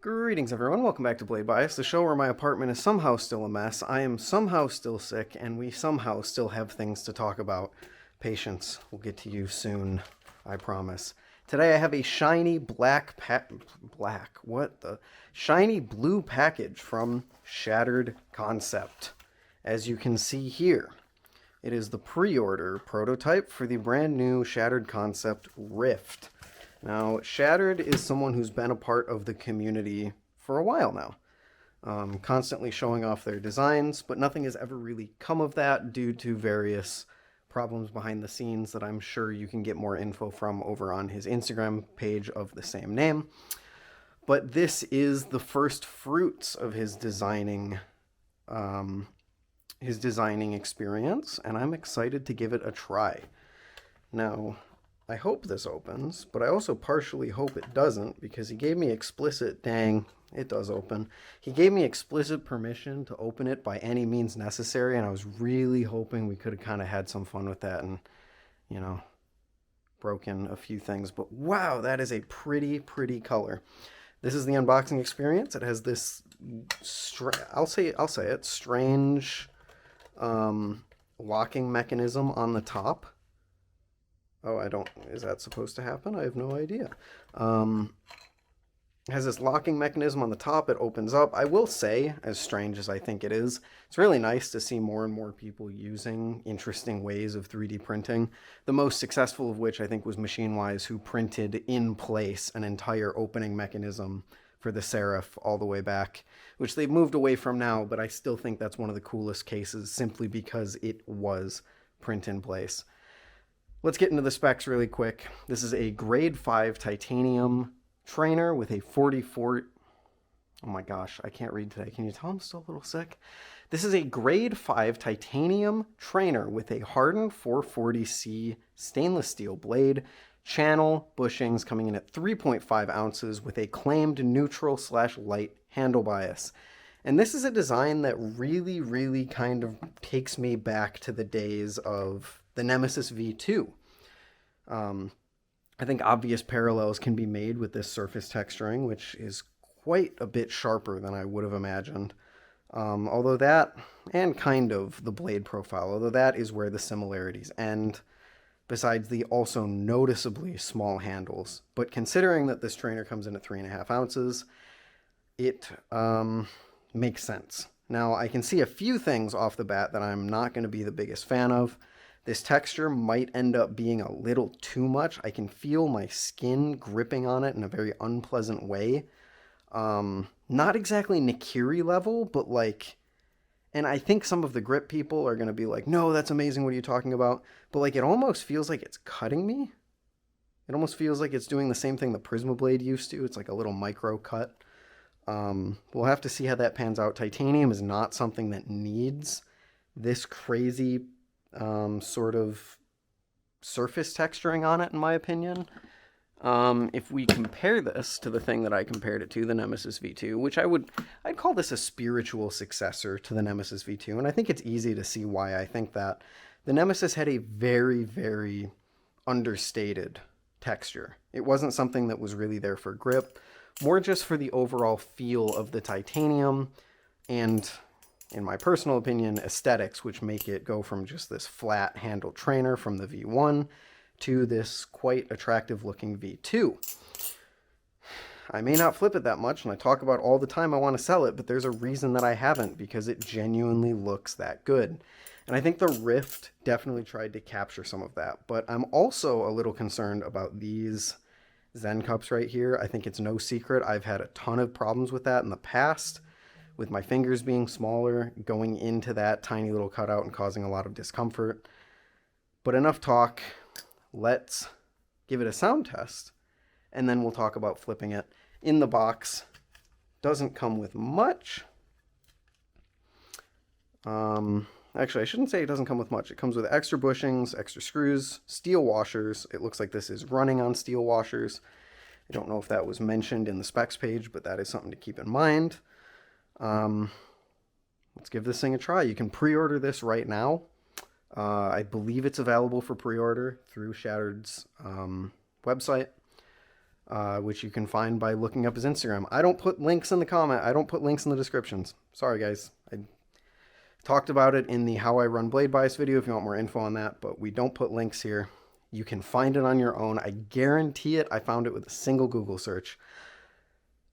Greetings, everyone. Welcome back to Blade Bias, the show where my apartment is somehow still a mess, I am somehow still sick, and we somehow still have things to talk about. Patience. We'll get to you soon, I promise. Today I have a shiny shiny blue package from Shattered Concept. As you can see here, it is the pre-order prototype for the brand new Shattered Concept Rift. Now, Shattered is someone who's been a part of the community for a while now, constantly showing off their designs, but nothing has ever really come of that due to various problems behind the scenes that I'm sure you can get more info from over on his Instagram page of the same name. But this is the first fruits of his designing experience, and I'm excited to give it a try. Now, I hope this opens, but I also partially hope it doesn't because he gave me explicit, dang, it does open. He gave me explicit permission to open it by any means necessary, and I was really hoping we could have kind of had some fun with that and, you know, broken a few things. But wow, that is a pretty color. This is the unboxing experience. It has this, I'll say it, strange locking mechanism on the top. Oh, is that supposed to happen? I have no idea. It has this locking mechanism on the top. It opens up. I will say, as strange as I think it is, it's really nice to see more and more people using interesting ways of 3D printing. The most successful of which I think was MachineWise, who printed in place an entire opening mechanism for the Seraph all the way back, which they've moved away from now, but I still think that's one of the coolest cases simply because it was print in place. Let's get into the specs really quick. This is a grade 5 titanium trainer with a 44... Oh my gosh, I can't read today. Can you tell I'm still a little sick? This is a grade 5 titanium trainer with a hardened 440C stainless steel blade, channel bushings coming in at 3.5 ounces with a claimed neutral/light handle bias. And this is a design that really kind of takes me back to the days of the Nemesis V2. I think obvious parallels can be made with this surface texturing, which is quite a bit sharper than I would have imagined. Although that, and kind of the blade profile, although that is where the similarities end, besides the also noticeably small handles. But considering that this trainer comes in at 3.5 ounces, it makes sense. Now, I can see a few things off the bat that I'm not going to be the biggest fan of. This texture might end up being a little too much. I can feel my skin gripping on it in a very unpleasant way. Not exactly Nikiri level, but like... And I think some of the grip people are going to be like, no, that's amazing, what are you talking about? But like, it almost feels like it's cutting me. It almost feels like it's doing the same thing the Prisma Blade used to. It's like a little micro cut. We'll have to see how that pans out. Titanium is not something that needs this crazy sort of surface texturing on it, in my opinion. If we compare this to the thing that I compared it to, the Nemesis V2, which I'd call this a spiritual successor to the Nemesis V2, and I think it's easy to see why I think that. The Nemesis had a very understated texture. It wasn't something that was really there for grip, more just for the overall feel of the titanium and, in my personal opinion, aesthetics, which make it go from just this flat handle trainer from the V1 to this quite attractive looking V2. I may not flip it that much, and I talk about all the time I want to sell it, but there's a reason that I haven't, because it genuinely looks that good. And I think the Rift definitely tried to capture some of that, but I'm also a little concerned about these Zen cups right here. I think it's no secret I've had a ton of problems with that in the past, with my fingers being smaller, going into that tiny little cutout and causing a lot of discomfort. But enough talk. Let's give it a sound test, and then we'll talk about flipping it. In the box, doesn't come with much. Actually, I shouldn't say it doesn't come with much. It comes with extra bushings, extra screws, steel washers. It looks like this is running on steel washers. I don't know if that was mentioned in the specs page, but that is something to keep in mind. Let's give this thing a try. You can pre-order this right now. I believe it's available for pre-order through Shattered's website. which you can find by looking up his Instagram. I don't put links in the comment. I don't put links in the descriptions. Sorry, guys. I talked about it in the How I Run Blade Bias video if you want more info on that, but we don't put links here. You can find it on your own. I guarantee it. I found it with a single Google search.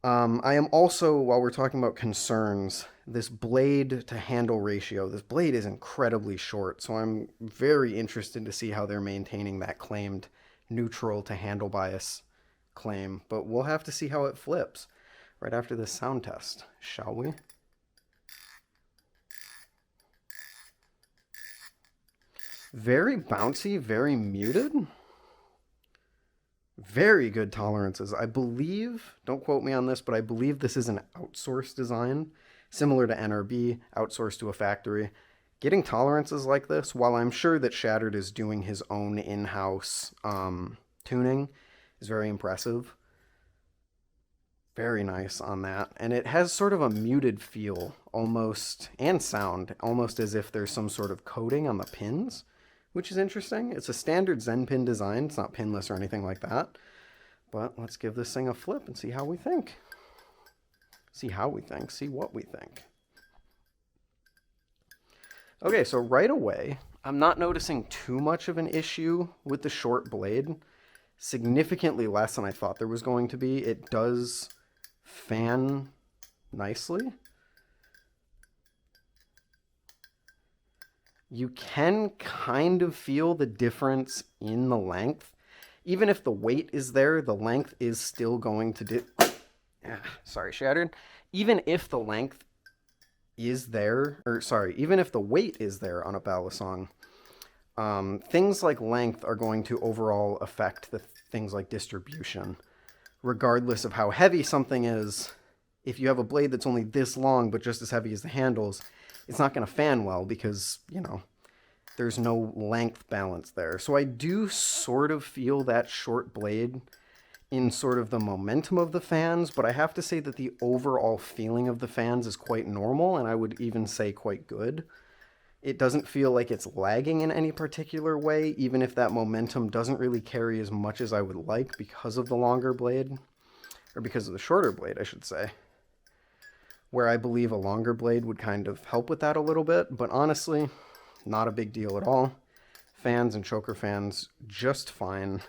I am also, while we're talking about concerns, this blade to handle ratio, this blade is incredibly short, so I'm very interested to see how they're maintaining that claimed neutral to handle bias claim, but we'll have to see how it flips right after this sound test, shall we? Very bouncy, very muted. Very good tolerances. I believe, don't quote me on this, but I believe this is an outsourced design, similar to NRB, outsourced to a factory. Getting tolerances like this, while I'm sure that Shattered is doing his own in-house tuning, is very impressive. Very nice on that. And it has sort of a muted feel, almost, and sound, almost as if there's some sort of coating on the pins, which is interesting. It's a standard Zen pin design. It's not pinless or anything like that. But let's give this thing a flip and see how we think. See how we think. See what we think. Okay, so right away, I'm not noticing too much of an issue with the short blade. Significantly less than I thought there was going to be. It does fan nicely. You can kind of feel the difference in the length. Even if the weight is there, the length is still going to sorry, Shattered. Even if the length is there, even if the weight is there on a balisong, things like length are going to overall affect the things like distribution. Regardless of how heavy something is, if you have a blade that's only this long but just as heavy as the handles, it's not going to fan well because, you know, there's no length balance there. So I do sort of feel that short blade in sort of the momentum of the fans, but I have to say that the overall feeling of the fans is quite normal, and I would even say quite good. It doesn't feel like it's lagging in any particular way, even if that momentum doesn't really carry as much as I would like because of the longer blade, or because of the shorter blade, I should say. Where I believe a longer blade would kind of help with that a little bit, but honestly, not a big deal at all. Fans and choker fans, just fine.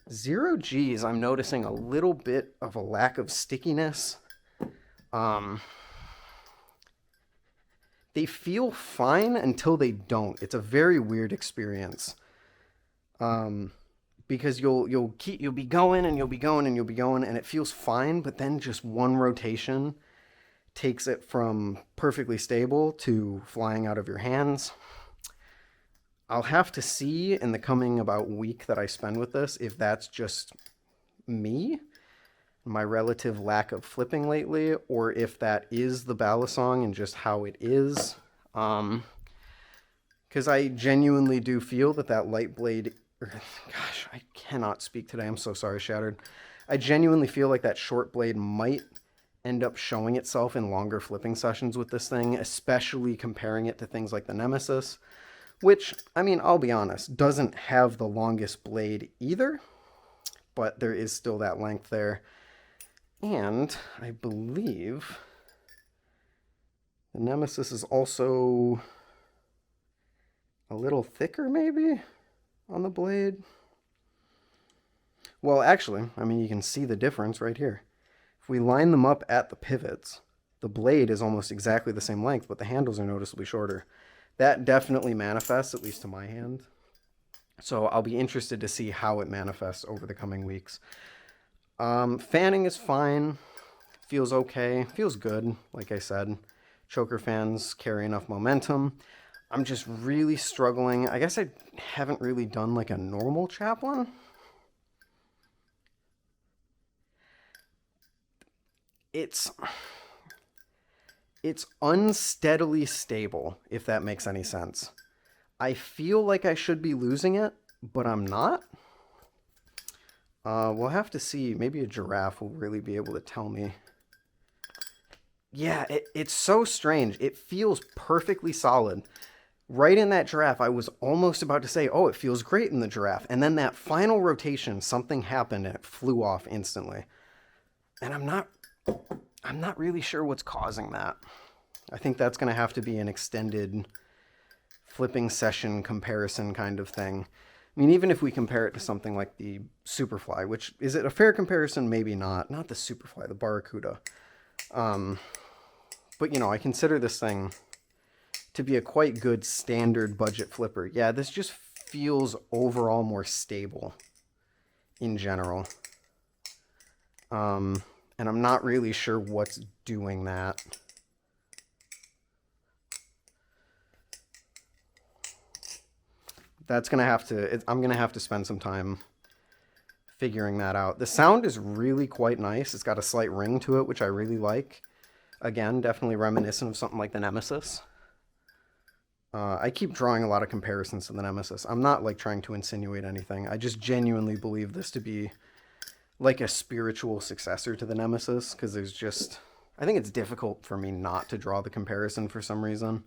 0Gs, I'm noticing a little bit of a lack of stickiness. They feel fine until they don't. It's a very weird experience. Because you'll be going and you'll be going and you'll be going and it feels fine, but then just one rotation takes it from perfectly stable to flying out of your hands. I'll have to see in the coming about week that I spend with this if that's just me, my relative lack of flipping lately, or if that is the balisong and just how it is. Because I genuinely do feel that light blade... Gosh, I cannot speak today. I'm so sorry, Shattered. I genuinely feel like that short blade might end up showing itself in longer flipping sessions with this thing, especially comparing it to things like the Nemesis, which, I mean, I'll be honest, doesn't have the longest blade either, but there is still that length there. And I believe the Nemesis is also a little thicker, maybe, on the blade. Well, actually, I mean, you can see the difference right here. If we line them up at the pivots, the blade is almost exactly the same length, but the handles are noticeably shorter. That definitely manifests, at least to my hand. So I'll be interested to see how it manifests over the coming weeks. Fanning is fine. Feels okay. Feels good, like I said. Choker fans carry enough momentum. I'm just really struggling. I guess I haven't really done like a normal chaplain. It's unsteadily stable, if that makes any sense. I feel like I should be losing it, but I'm not. We'll have to see. Maybe a giraffe will really be able to tell me. Yeah, it's so strange. It feels perfectly solid. Right in that giraffe, I was almost about to say, oh, it feels great in the giraffe. And then that final rotation, something happened and it flew off instantly. And I'm not really sure what's causing that. I think that's going to have to be an extended flipping session comparison kind of thing. I mean, even if we compare it to something like the Superfly, which is it a fair comparison? Maybe not. Not the Superfly, the Barracuda. Um, but I consider this thing to be a quite good standard budget flipper. Yeah, this just feels overall more stable in general. And I'm not really sure what's doing that. That's gonna have to. I'm gonna have to spend some time figuring that out. The sound is really quite nice. It's got a slight ring to it, which I really like. Again, definitely reminiscent of something like the Nemesis. I keep drawing a lot of comparisons to the Nemesis. I'm not like trying to insinuate anything. I just genuinely believe this to be like a spiritual successor to the Nemesis, because I think it's difficult for me not to draw the comparison for some reason.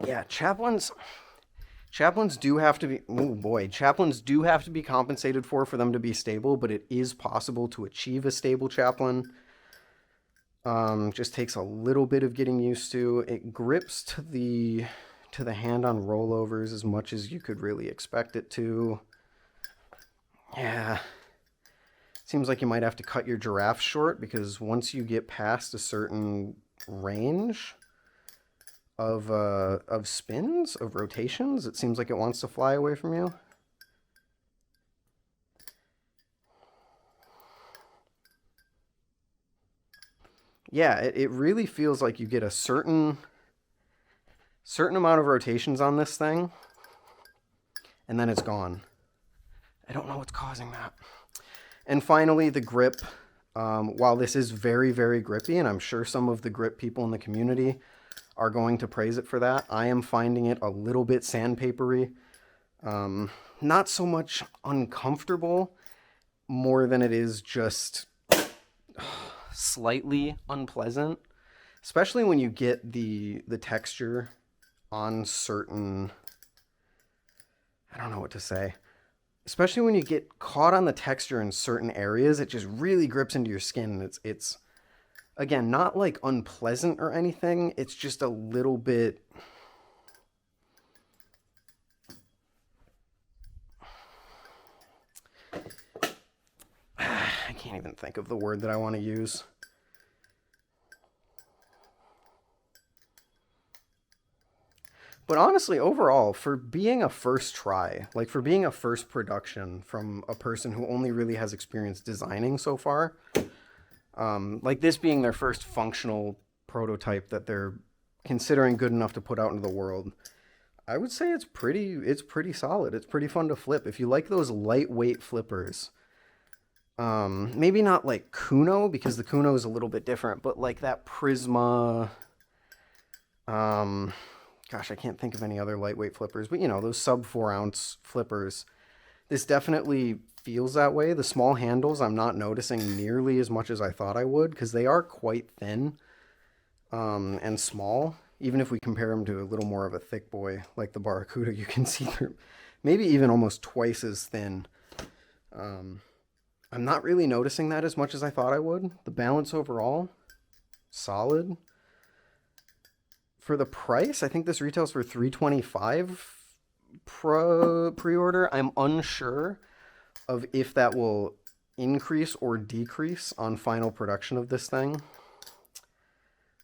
Yeah, chaplains do have to be, oh boy, chaplains do have to be compensated for them to be stable, but it is possible to achieve a stable chaplain. Just takes a little bit of getting used to. It grips to the hand on rollovers as much as you could really expect it to. Yeah. Seems like you might have to cut your giraffe short, because once you get past a certain range of spins, of rotations, it seems like it wants to fly away from you. Yeah, it really feels like you get a certain amount of rotations on this thing, and then it's gone. I don't know what's causing that. And finally, the grip. While this is very, very grippy, and I'm sure some of the grip people in the community are going to praise it for that, I am finding it a little bit sandpapery. Not so much uncomfortable, more than it is just slightly unpleasant, especially when you get the texture on certain, I don't know what to say, especially when you get caught on the texture in certain areas. It just really grips into your skin, and it's again not like unpleasant or anything. It's just a little bit, I can't even think of the word that I want to use. But honestly, overall, for being a first try, like for being a first production from a person who only really has experience designing so far, like this being their first functional prototype that they're considering good enough to put out into the world, I would say it's pretty solid. It's pretty fun to flip. If you like those lightweight flippers, maybe not like Kuno, because the Kuno is a little bit different, but like that Prisma, um, gosh, I can't think of any other lightweight flippers, but those sub 4 ounce flippers. This definitely feels that way. The small handles I'm not noticing nearly as much as I thought I would, because they are quite thin, and small. Even if we compare them to a little more of a thick boy like the Barracuda, you can see they're maybe even almost twice as thin. Um, I'm not really noticing that as much as I thought I would. The balance overall, solid. For the price, I think this retails for $325 pre-order. I'm unsure of if that will increase or decrease on final production of this thing.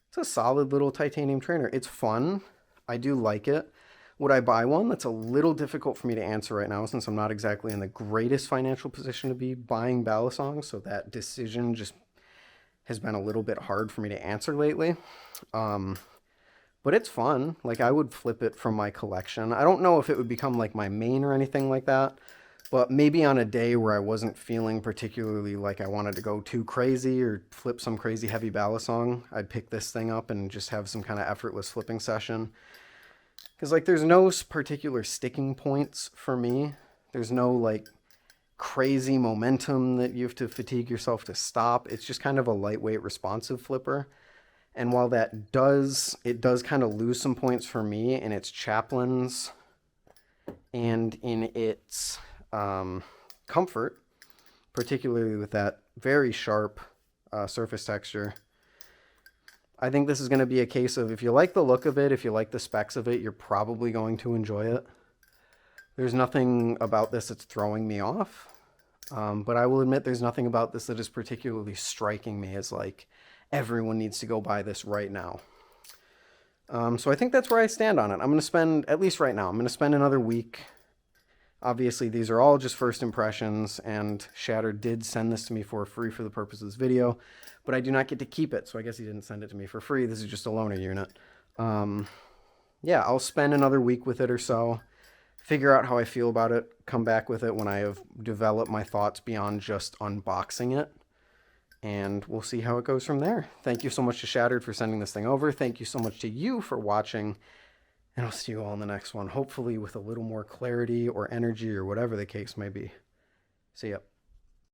It's a solid little titanium trainer. It's fun. I do like it. Would I buy one? That's a little difficult for me to answer right now, since I'm not exactly in the greatest financial position to be buying Balisongs, so that decision just has been a little bit hard for me to answer lately. But it's fun. Like, I would flip it from my collection. I don't know if it would become like my main or anything like that, but maybe on a day where I wasn't feeling particularly like I wanted to go too crazy or flip some crazy heavy Balisong, I'd pick this thing up and just have some kind of effortless flipping session. Because, like, there's no particular sticking points for me. There's no, like, crazy momentum that you have to fatigue yourself to stop. It's just kind of a lightweight, responsive flipper. And while it does kind of lose some points for me in its chaplains and in its comfort, particularly with that very sharp surface texture, I think this is going to be a case of, if you like the look of it, if you like the specs of it, you're probably going to enjoy it. There's nothing about this that's throwing me off, but I will admit there's nothing about this that is particularly striking me as like, everyone needs to go buy this right now. So I think that's where I stand on it. I'm going to spend, at least right now, I'm going to spend another week. Obviously, these are all just first impressions, and Shattered did send this to me for free for the purpose of this video, but I do not get to keep it, so I guess he didn't send it to me for free. This is just a loaner unit. Yeah, I'll spend another week with it or so, figure out how I feel about it, come back with it when I have developed my thoughts beyond just unboxing it, and we'll see how it goes from there. Thank you so much to Shattered for sending this thing over. Thank you so much to you for watching. And I'll see you all in the next one, hopefully with a little more clarity or energy or whatever the case may be. See ya.